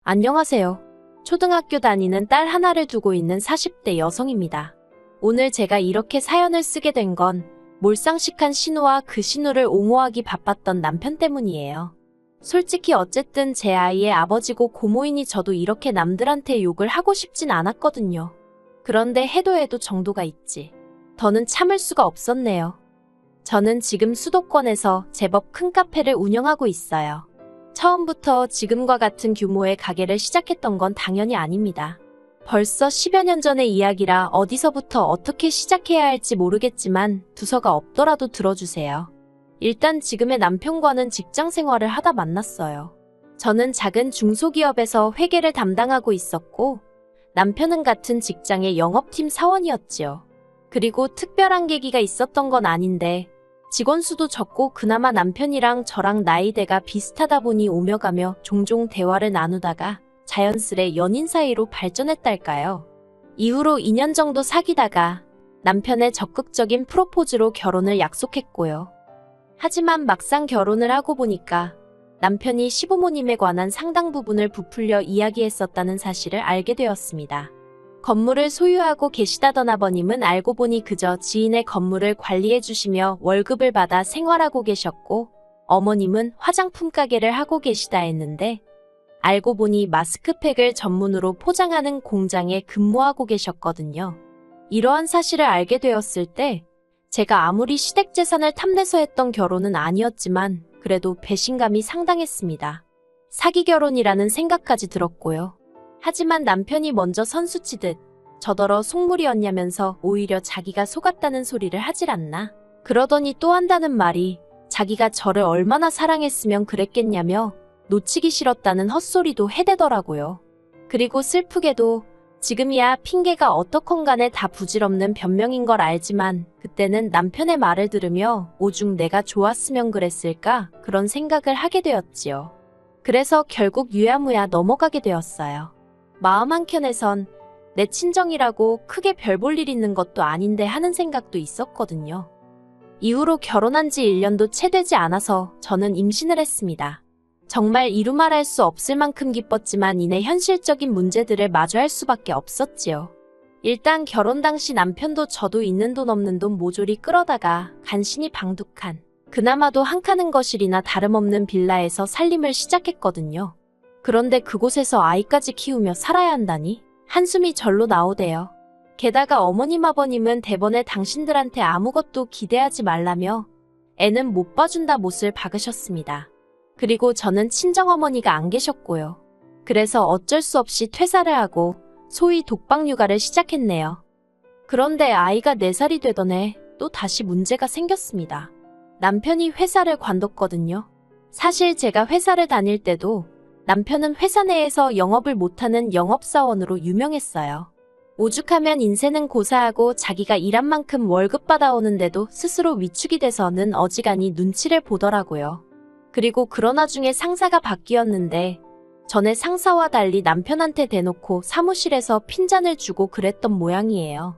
안녕하세요. 초등학교 다니는 딸 하나를 두고 있는 40대 여성입니다. 오늘 제가 이렇게 사연을 쓰게 된 건 몰상식한 신우와 그 신우를 옹호하기 바빴던 남편 때문이에요. 솔직히 어쨌든 제 아이의 아버지고 고모이니 저도 이렇게 남들한테 욕을 하고 싶진 않았거든요. 그런데 해도 정도가 있지. 더는 참을 수가 없었네요. 저는 지금 수도권에서 제법 큰 카페를 운영하고 있어요. 처음부터 지금과 같은 규모의 가게를 시작했던 건 당연히 아닙니다. 벌써 10여 년 전의 이야기라 어디서부터 어떻게 시작해야 할지 모르겠지만 두서가 없더라도 들어주세요. 일단 지금의 남편과는 직장 생활을 하다 만났어요. 저는 작은 중소기업에서 회계를 담당하고 있었고 남편은 같은 직장의 영업팀 사원이었지요. 그리고 특별한 계기가 있었던 건 아닌데 직원 수도 적고 그나마 남편이랑 저랑 나이대가 비슷하다 보니 오며 가며 종종 대화를 나누다가 자연스레 연인 사이로 발전했달까요. 이후로 2년 정도 사귀다가 남편의 적극적인 프로포즈로 결혼을 약속했고요. 하지만 막상 결혼을 하고 보니까 남편이 시부모님에 관한 상당 부분을 부풀려 이야기했었다는 사실을 알게 되었습니다. 건물을 소유하고 계시다던 아버님은 알고 보니 그저 지인의 건물을 관리해 주시며 월급을 받아 생활하고 계셨고 어머님은 화장품 가게를 하고 계시다 했는데 알고 보니 마스크팩을 전문으로 포장하는 공장에 근무하고 계셨거든요. 이러한 사실을 알게 되었을 때 제가 아무리 시댁재산을 탐내서 했던 결혼은 아니었지만 그래도 배신감이 상당했습니다. 사기 결혼이라는 생각까지 들었고요. 하지만 남편이 먼저 선수치듯 저더러 속물이었냐면서 오히려 자기가 속았다는 소리를 하질 않나. 그러더니 또 한다는 말이 자기가 저를 얼마나 사랑했으면 그랬겠냐며 놓치기 싫었다는 헛소리도 해대더라고요. 그리고 슬프게도 지금이야 핑계가 어떻건 간에 다 부질없는 변명인 걸 알지만 그때는 남편의 말을 들으며 오죽 내가 좋았으면 그랬을까 그런 생각을 하게 되었지요. 그래서 결국 유야무야 넘어가게 되었어요. 마음 한켠에선 내 친정이라고 크게 별 볼 일 있는 것도 아닌데 하는 생각도 있었거든요. 이후로 결혼한 지 1년도 채 되지 않아서 저는 임신을 했습니다. 정말 이루 말할 수 없을 만큼 기뻤지만 이내 현실적인 문제들을 마주할 수밖에 없었지요. 일단 결혼 당시 남편도 저도 있는 돈 없는 돈 모조리 끌어다가 간신히 방둑한 그나마도 한 칸은 거실이나 다름없는 빌라에서 살림을 시작했거든요. 그런데 그곳에서 아이까지 키우며 살아야 한다니 한숨이 절로 나오대요. 게다가 어머님 아버님은 대번에 당신들한테 아무것도 기대하지 말라며 애는 못 봐준다 못을 박으셨습니다. 그리고 저는 친정어머니가 안 계셨고요. 그래서 어쩔 수 없이 퇴사를 하고 소위 독박 육아를 시작했네요. 그런데 아이가 4살이 되던 해 또 다시 문제가 생겼습니다. 남편이 회사를 관뒀거든요. 사실 제가 회사를 다닐 때도 남편은 회사 내에서 영업을 못하는 영업사원으로 유명했어요. 오죽하면 인세는 고사하고 자기가 일한 만큼 월급 받아오는데도 스스로 위축이 돼서는 어지간히 눈치를 보더라고요. 그리고 그런 와중에 상사가 바뀌었는데 전에 상사와 달리 남편한테 대놓고 사무실에서 핀잔을 주고 그랬던 모양이에요.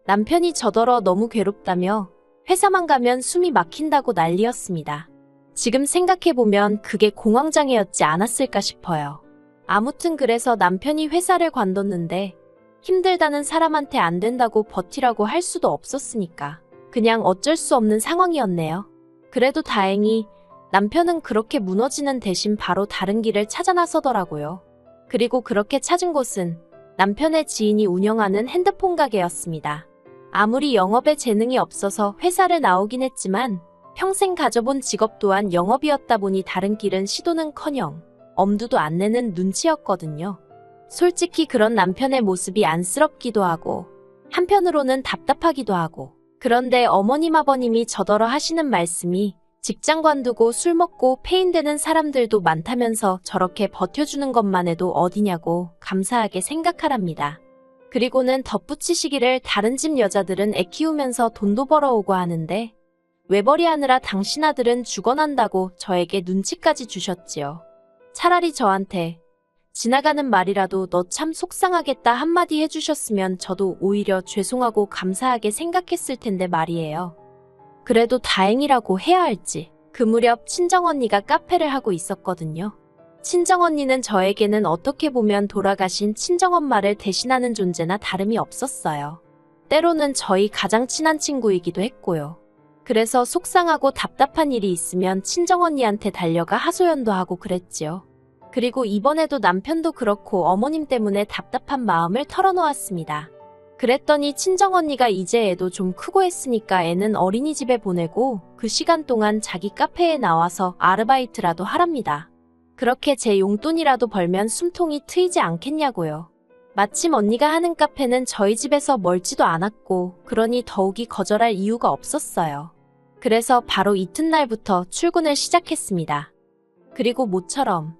남편이 저더러 너무 괴롭다며 회사만 가면 숨이 막힌다고 난리였습니다. 지금 생각해보면 그게 공황장애였지 않았을까 싶어요. 아무튼 그래서 남편이 회사를 관뒀는데 힘들다는 사람한테 안 된다고 버티라고 할 수도 없었으니까 그냥 어쩔 수 없는 상황이었네요. 그래도 다행히 남편은 그렇게 무너지는 대신 바로 다른 길을 찾아 나서더라고요. 그리고 그렇게 찾은 곳은 남편의 지인이 운영하는 핸드폰 가게였습니다. 아무리 영업에 재능이 없어서 회사를 나오긴 했지만 평생 가져본 직업 또한 영업이었다 보니 다른 길은 시도는커녕 엄두도 안 내는 눈치였거든요. 솔직히 그런 남편의 모습이 안쓰럽기도 하고 한편으로는 답답하기도 하고 그런데 어머님 아버님이 저더러 하시는 말씀이 직장 관두고 술 먹고 폐인되는 사람들도 많다면서 저렇게 버텨주는 것만 해도 어디냐고 감사하게 생각하랍니다. 그리고는 덧붙이시기를 다른 집 여자들은 애 키우면서 돈도 벌어오고 하는데 외벌이 하느라 당신 아들은 죽어난다고 저에게 눈치까지 주셨지요. 차라리 저한테 지나가는 말이라도 너 참 속상하겠다 한마디 해주셨으면 저도 오히려 죄송하고 감사하게 생각했을 텐데 말이에요. 그래도 다행이라고 해야 할지 그 무렵 친정언니가 카페를 하고 있었거든요. 친정언니는 저에게는 어떻게 보면 돌아가신 친정엄마를 대신하는 존재나 다름이 없었어요. 때로는 저희 가장 친한 친구이기도 했고요. 그래서 속상하고 답답한 일이 있으면 친정언니한테 달려가 하소연도 하고 그랬지요. 그리고 이번에도 남편도 그렇고 어머님 때문에 답답한 마음을 털어놓았습니다. 그랬더니 친정언니가 이제 애도 좀 크고 했으니까 애는 어린이집에 보내고 그 시간 동안 자기 카페에 나와서 아르바이트라도 하랍니다. 그렇게 제 용돈이라도 벌면 숨통이 트이지 않겠냐고요. 마침 언니가 하는 카페는 저희 집에서 멀지도 않았고 그러니 더욱이 거절할 이유가 없었어요. 그래서 바로 이튿날부터 출근을 시작했습니다. 그리고 모처럼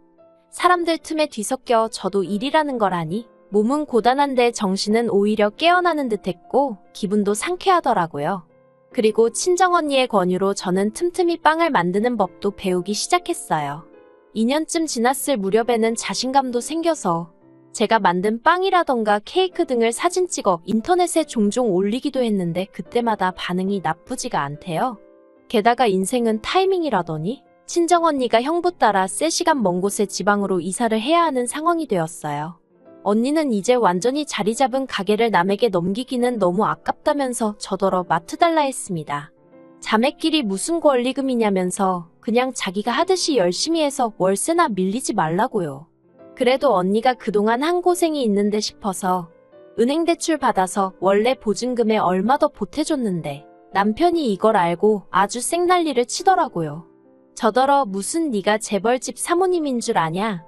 사람들 틈에 뒤섞여 저도 일이라는 걸 아니 몸은 고단한데 정신은 오히려 깨어나는 듯했고 기분도 상쾌하더라고요. 그리고 친정언니의 권유로 저는 틈틈이 빵을 만드는 법도 배우기 시작했어요. 2년쯤 지났을 무렵에는 자신감도 생겨서 제가 만든 빵이라던가 케이크 등을 사진 찍어 인터넷에 종종 올리기도 했는데 그때마다 반응이 나쁘지가 않대요. 게다가 인생은 타이밍이라더니 친정언니가 형부 따라 3시간 먼 곳에 지방으로 이사를 해야 하는 상황이 되었어요. 언니는 이제 완전히 자리 잡은 가게를 남에게 넘기기는 너무 아깝다면서 저더러 맡아달라 했습니다. 자매끼리 무슨 권리금이냐면서 그냥 자기가 하듯이 열심히 해서 월세나 밀리지 말라고요. 그래도 언니가 그동안 한 고생이 있는데 싶어서 은행 대출 받아서 원래 보증금에 얼마 더 보태줬는데 남편이 이걸 알고 아주 생난리를 치더라고요. 저더러 무슨 네가 재벌집 사모님인 줄 아냐?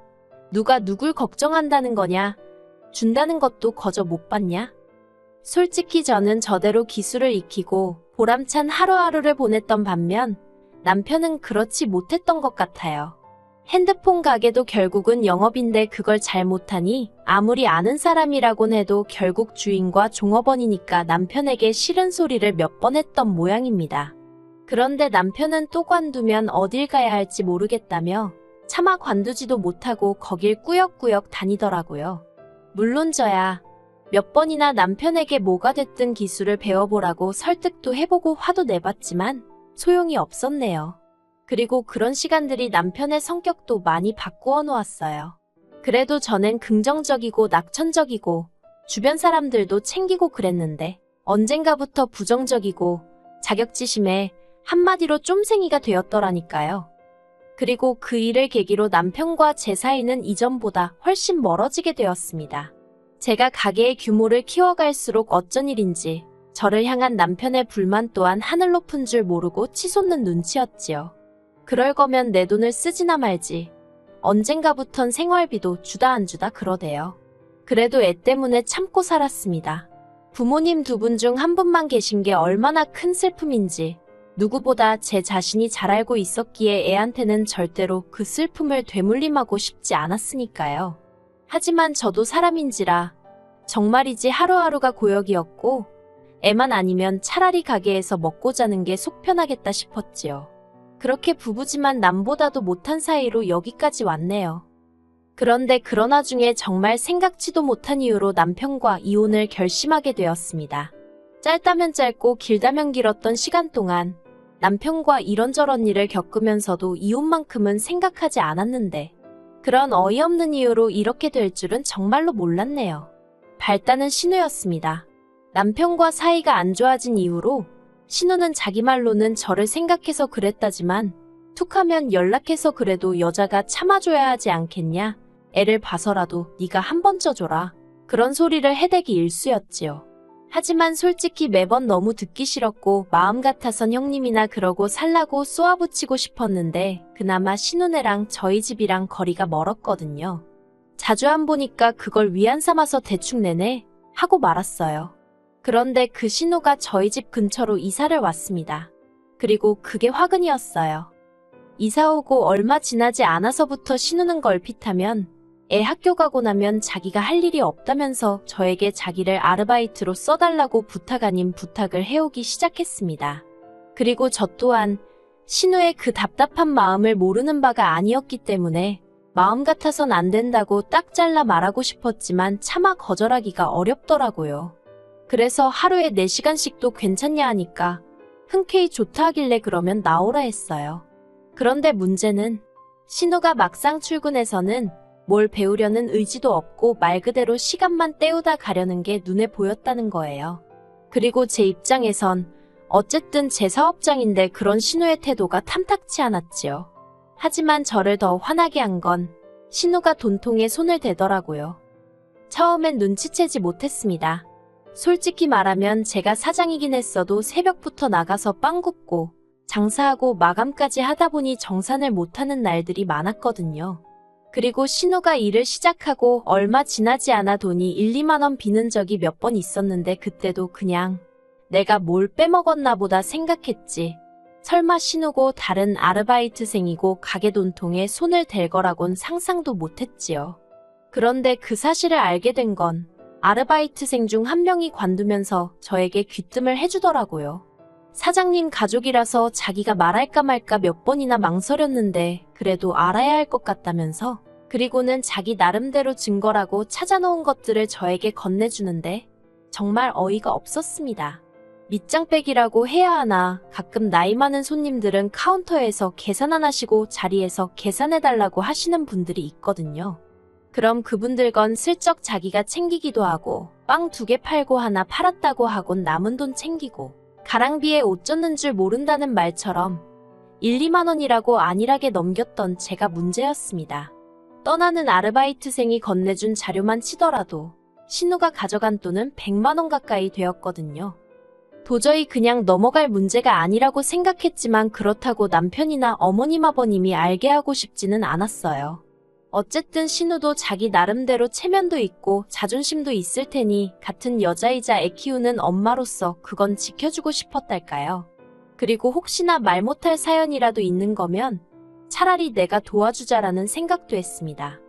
누가 누굴 걱정한다는 거냐? 준다는 것도 거저 못 받냐? 솔직히 저는 저대로 기술을 익히고 보람찬 하루하루를 보냈던 반면 남편은 그렇지 못했던 것 같아요. 핸드폰 가게도 결국은 영업인데 그걸 잘 못하니 아무리 아는 사람이라곤 해도 결국 주인과 종업원이니까 남편에게 싫은 소리를 몇 번 했던 모양입니다. 그런데 남편은 또 관두면 어딜 가야 할지 모르겠다며 차마 관두지도 못하고 거길 꾸역꾸역 다니더라고요. 물론 저야 몇 번이나 남편에게 뭐가 됐든 기술을 배워보라고 설득도 해보고 화도 내봤지만 소용이 없었네요. 그리고 그런 시간들이 남편의 성격도 많이 바꾸어 놓았어요. 그래도 저는 긍정적이고 낙천적이고 주변 사람들도 챙기고 그랬는데 언젠가부터 부정적이고 자격지심에 한마디로 쫌생이가 되었더라니까요. 그리고 그 일을 계기로 남편과 제 사이는 이전보다 훨씬 멀어지게 되었습니다. 제가 가게의 규모를 키워갈수록 어쩐 일인지 저를 향한 남편의 불만 또한 하늘 높은 줄 모르고 치솟는 눈치였지요. 그럴 거면 내 돈을 쓰지나 말지. 언젠가부턴 생활비도 주다 안 주다 그러대요. 그래도 애 때문에 참고 살았습니다. 부모님 2분 중 1분만 계신 게 얼마나 큰 슬픔인지 누구보다 제 자신이 잘 알고 있었기에 애한테는 절대로 그 슬픔을 되물림하고 싶지 않았으니까요. 하지만 저도 사람인지라 정말이지 하루하루가 고역이었고 애만 아니면 차라리 가게에서 먹고 자는 게 속 편하겠다 싶었지요. 그렇게 부부지만 남보다도 못한 사이로 여기까지 왔네요. 그런데 그런 와중에 정말 생각지도 못한 이유로 남편과 이혼을 결심하게 되었습니다. 짧다면 짧고 길다면 길었던 시간 동안 남편과 이런저런 일을 겪으면서도 이혼만큼은 생각하지 않았는데 그런 어이없는 이유로 이렇게 될 줄은 정말로 몰랐네요. 발단은 신우였습니다. 남편과 사이가 안 좋아진 이후로 신우는 자기 말로는 저를 생각해서 그랬다지만 툭하면 연락해서 그래도 여자가 참아줘야 하지 않겠냐? 애를 봐서라도 네가 한 번 쪄줘라. 그런 소리를 해대기 일쑤였지요. 하지만 솔직히 매번 너무 듣기 싫었고 마음 같아선 형님이나 그러고 살라고 쏘아붙이고 싶었는데 그나마 신우네랑 저희 집이랑 거리가 멀었거든요. 자주 안 보니까 그걸 위안 삼아서 대충 내내 하고 말았어요. 그런데 그 신우가 저희 집 근처로 이사를 왔습니다. 그리고 그게 화근이었어요. 이사 오고 얼마 지나지 않아서부터 신우는 걸핏하면 애 학교 가고 나면 자기가 할 일이 없다면서 저에게 자기를 아르바이트로 써달라고 부탁 아닌 부탁을 해오기 시작했습니다. 그리고 저 또한 신우의 그 답답한 마음을 모르는 바가 아니었기 때문에 마음 같아선 안 된다고 딱 잘라 말하고 싶었지만 차마 거절하기가 어렵더라고요. 그래서 하루에 4시간씩도 괜찮냐 하니까 흔쾌히 좋다 하길래 그러면 나오라 했어요. 그런데 문제는 신우가 막상 출근해서는 뭘 배우려는 의지도 없고 말 그대로 시간만 때우다 가려는 게 눈에 보였다는 거예요. 그리고 제 입장에선 어쨌든 제 사업장인데 그런 신우의 태도가 탐탁치 않았지요. 하지만 저를 더 화나게 한 건 신우가 돈통에 손을 대더라고요. 처음엔 눈치채지 못했습니다. 솔직히 말하면 제가 사장이긴 했어도 새벽부터 나가서 빵 굽고 장사하고 마감까지 하다 보니 정산을 못하는 날들이 많았거든요. 그리고 신우가 일을 시작하고 얼마 지나지 않아 돈이 1, 2만 원 비는 적이 몇 번 있었는데 그때도 그냥 내가 뭘 빼먹었나 보다 생각했지. 설마 신우고 다른 아르바이트생이고 가게 돈통에 손을 댈 거라곤 상상도 못했지요. 그런데 그 사실을 알게 된 건 아르바이트생 중 한 명이 관두면서 저에게 귀뜸을 해주더라고요. 사장님 가족이라서 자기가 말할까 말까 몇 번이나 망설였는데 그래도 알아야 할 것 같다면서 그리고는 자기 나름대로 증거라고 찾아놓은 것들을 저에게 건네주는데 정말 어이가 없었습니다. 밑장빼기라고 해야 하나 가끔 나이 많은 손님들은 카운터에서 계산 안 하시고 자리에서 계산해달라고 하시는 분들이 있거든요. 그럼 그분들건 슬쩍 자기가 챙기기도 하고 빵 2개 팔고 하나 팔았다고 하곤 남은 돈 챙기고 가랑비에 옷 젖는 줄 모른다는 말처럼 1, 2만 원이라고 안일하게 넘겼던 제가 문제였습니다. 떠나는 아르바이트생이 건네준 자료만 치더라도 신우가 가져간 돈은 100만 원 가까이 되었거든요. 도저히 그냥 넘어갈 문제가 아니라고 생각했지만 그렇다고 남편이나 어머님 아버님이 알게 하고 싶지는 않았어요. 어쨌든 신우도 자기 나름대로 체면도 있고 자존심도 있을 테니 같은 여자이자 애 키우는 엄마로서 그건 지켜주고 싶었달까요. 그리고 혹시나 말 못할 사연이라도 있는 거면 차라리 내가 도와주자라는 생각도 했습니다.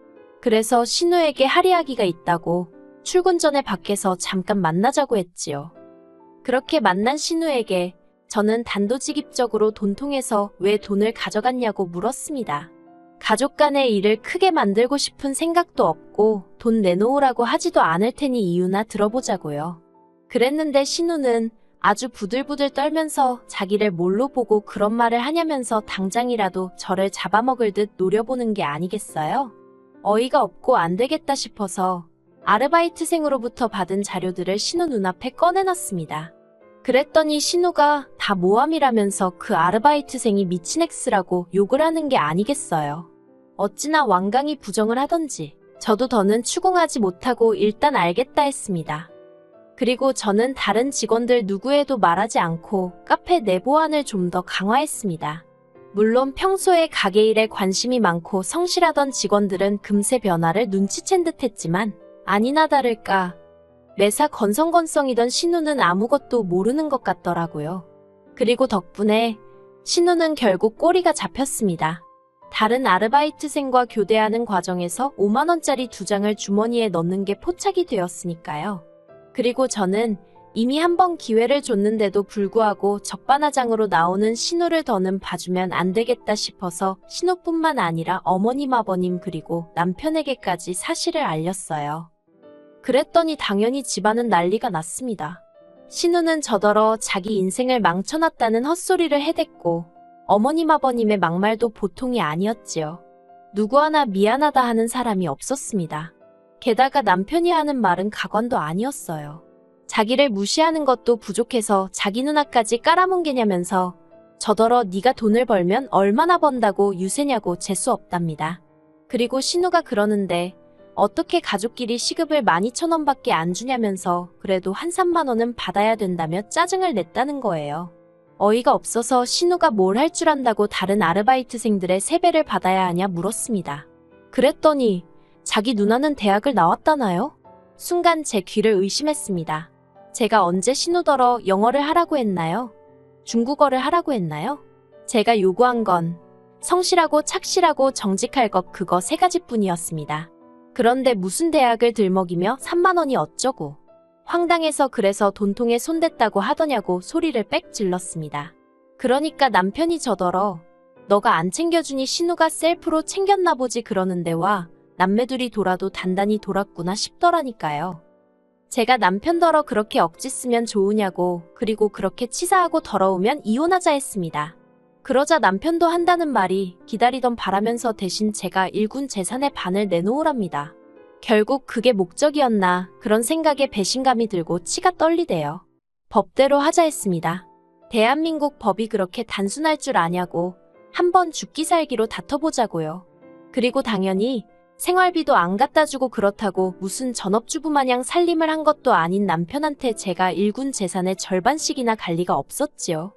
그래서 신우에게 할이야기가 있다고 출근 전에 밖에서 잠깐 만나자고 했지요. 그렇게 만난 신우에게 저는 단도직입적으로 돈통에서 왜 돈을 가져갔냐고 물었습니다. 가족 간의 일을 크게 만들고 싶은 생각도 없고 돈 내놓으라고 하지도 않을 테니 이유나 들어보자고요. 그랬는데 신우는 아주 부들부들 떨면서 자기를 뭘로 보고 그런 말을 하냐면서 당장이라도 저를 잡아먹을 듯 노려보는 게 아니겠어요? 어이가 없고 안 되겠다 싶어서 아르바이트생으로부터 받은 자료들을 신우 눈앞에 꺼내놨습니다. 그랬더니 신우가 다 모함이라면서 그 아르바이트생이 미친 X라고 욕을 하는 게 아니겠어요. 어찌나 완강히 부정을 하던지 저도 더는 추궁하지 못하고 일단 알겠다 했습니다. 그리고 저는 다른 직원들 누구에도 말하지 않고 카페 내 보안을 좀 더 강화했습니다. 물론 평소에 가게 일에 관심이 많고 성실하던 직원들은 금세 변화를 눈치챈 듯 했지만 아니나 다를까 매사 건성건성이던 신우는 아무것도 모르는 것 같더라고요. 그리고 덕분에 신우는 결국 꼬리가 잡혔습니다. 다른 아르바이트생과 교대하는 과정에서 5만 원짜리 2장을 주머니에 넣는 게 포착이 되었으니까요. 그리고 저는 이미 한 번 기회를 줬는데도 불구하고 적반하장으로 나오는 신우를 더는 봐주면 안 되겠다 싶어서 신우뿐만 아니라 어머님 아버님 그리고 남편에게까지 사실을 알렸어요. 그랬더니 당연히 집안은 난리가 났습니다. 신우는 저더러 자기 인생을 망쳐놨다는 헛소리를 해댔고 어머님 아버님의 막말도 보통이 아니었지요. 누구 하나 미안하다 하는 사람이 없었습니다. 게다가 남편이 하는 말은 가관도 아니었어요. 자기를 무시하는 것도 부족해서 자기 누나까지 깔아뭉개냐면서 저더러 네가 돈을 벌면 얼마나 번다고 유세냐고 재수 없답니다. 그리고 신우가 그러는데 어떻게 가족끼리 시급을 12,000원밖에 안 주냐면서 그래도 한 3만 원은 받아야 된다며 짜증을 냈다는 거예요. 어이가 없어서 신우가 뭘 할 줄 안다고 다른 아르바이트생들의 세배를 받아야 하냐 물었습니다. 그랬더니 자기 누나는 대학을 나왔다나요? 순간 제 귀를 의심했습니다. 제가 언제 신우더러 영어를 하라고 했나요? 중국어를 하라고 했나요? 제가 요구한 건 성실하고 착실하고 정직할 것 그거 3가지뿐이었습니다. 그런데 무슨 대학을 들먹이며 3만 원이 어쩌고 황당해서 그래서 돈통에 손댔다고 하더냐고 소리를 빽 질렀습니다. 그러니까 남편이 저더러 너가 안 챙겨주니 신우가 셀프로 챙겼나 보지 그러는데 와 남매둘이 돌아도 단단히 돌았구나 싶더라니까요. 제가 남편더러 그렇게 억지 쓰면 좋으냐고 그리고 그렇게 치사하고 더러우면 이혼하자 했습니다. 그러자 남편도 한다는 말이 기다리던 바라면서 대신 제가 일군 재산의 반을 내놓으랍니다. 결국 그게 목적이었나 그런 생각에 배신감이 들고 치가 떨리대요. 법대로 하자 했습니다. 대한민국 법이 그렇게 단순할 줄 아냐고 한번 죽기 살기로 다퉈보자고요. 그리고 당연히 생활비도 안 갖다 주고 그렇다고 무슨 전업주부 마냥 살림을 한 것도 아닌 남편한테 제가 일군 재산의 절반씩이나 갈 리가 없었지요.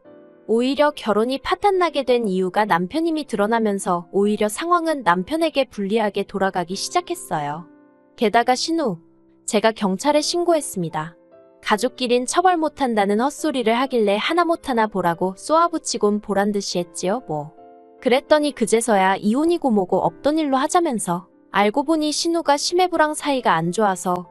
오히려 결혼이 파탄나게 된 이유가 남편임이 드러나면서 오히려 상황은 남편에게 불리하게 돌아가기 시작했어요. 게다가 신우, 제가 경찰에 신고했습니다. 가족끼린 처벌 못한다는 헛소리를 하길래 하나 못하나 보라고 쏘아붙이곤 보란듯이 했지요 뭐. 그랬더니 그제서야 이혼이고 뭐고 없던 일로 하자면서 알고 보니 신우가 심해부랑 사이가 안 좋아서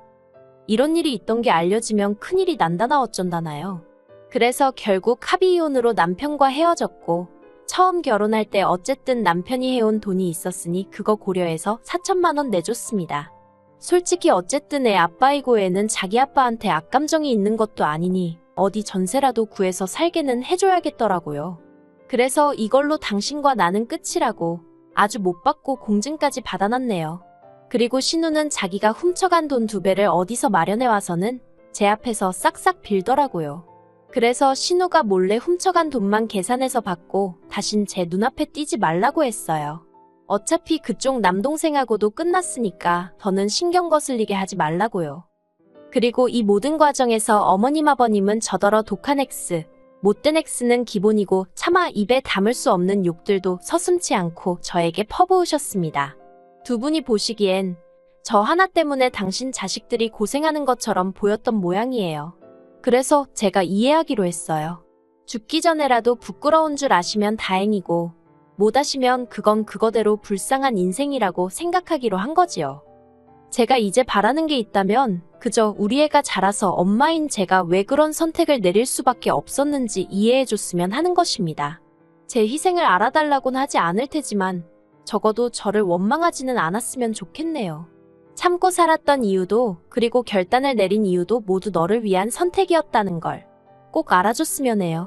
이런 일이 있던 게 알려지면 큰일이 난다나 어쩐다나요. 그래서 결국 합의이혼으로 남편과 헤어졌고 처음 결혼할 때 어쨌든 남편이 해온 돈이 있었으니 그거 고려해서 4천만 원 내줬습니다. 솔직히 어쨌든 애 아빠이고 애는 자기 아빠한테 악감정이 있는 것도 아니니 어디 전세라도 구해서 살게는 해줘야겠더라고요. 그래서 이걸로 당신과 나는 끝이라고 아주 못 받고 공증까지 받아놨네요. 그리고 신우는 자기가 훔쳐간 돈 2배를 어디서 마련해와서는 제 앞에서 싹싹 빌더라고요. 그래서 신우가 몰래 훔쳐간 돈만 계산해서 받고 다신 제 눈앞에 띄지 말라고 했어요. 어차피 그쪽 남동생하고도 끝났으니까 더는 신경 거슬리게 하지 말라고요. 그리고 이 모든 과정에서 어머님 아버님은 저더러 독한 X, 못된 X는 기본이고 차마 입에 담을 수 없는 욕들도 서슴지 않고 저에게 퍼부으셨습니다. 두 분이 보시기엔 저 하나 때문에 당신 자식들이 고생하는 것처럼 보였던 모양이에요. 그래서 제가 이해하기로 했어요. 죽기 전에라도 부끄러운 줄 아시면 다행이고 못 아시면 그건 그거대로 불쌍한 인생이라고 생각하기로 한 거지요. 제가 이제 바라는 게 있다면 그저 우리 애가 자라서 엄마인 제가 왜 그런 선택을 내릴 수밖에 없었는지 이해해줬으면 하는 것입니다. 제 희생을 알아달라고는 하지 않을 테지만 적어도 저를 원망하지는 않았으면 좋겠네요. 참고 살았던 이유도 그리고 결단을 내린 이유도 모두 너를 위한 선택이었다는 걸 꼭 알아줬으면 해요.